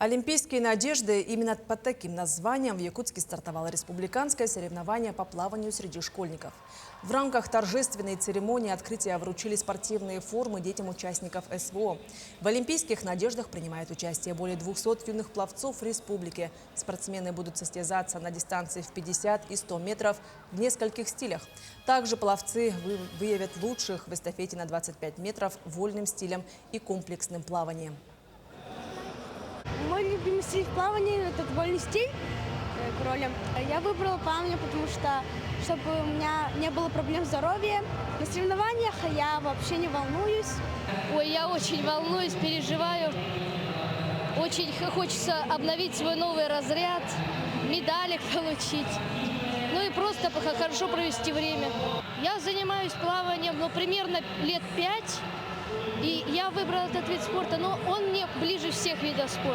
Олимпийские надежды. Именно под таким названием в Якутске стартовало республиканское соревнование по плаванию среди школьников. В рамках торжественной церемонии открытия вручили спортивные формы детям участников СВО. В Олимпийских надеждах принимает участие более 200 юных пловцов республики. Спортсмены будут состязаться на дистанции в 50 и 100 метров в нескольких стилях. Также пловцы выявят лучших в эстафете на 25 метров, вольным стилем и комплексным плаванием. Мой любимый стиль в плавании – это вольный стиль кролем. Я выбрала плавание, потому что, чтобы у меня не было проблем здоровья. На соревнованиях я вообще не волнуюсь. Ой, я очень волнуюсь, переживаю. Очень хочется обновить свой новый разряд, медалек получить. Ну и просто хорошо провести время. Я занимаюсь плаванием, примерно лет 5. И я выбрала этот вид спорта, но он мне ближе всех видов спорта.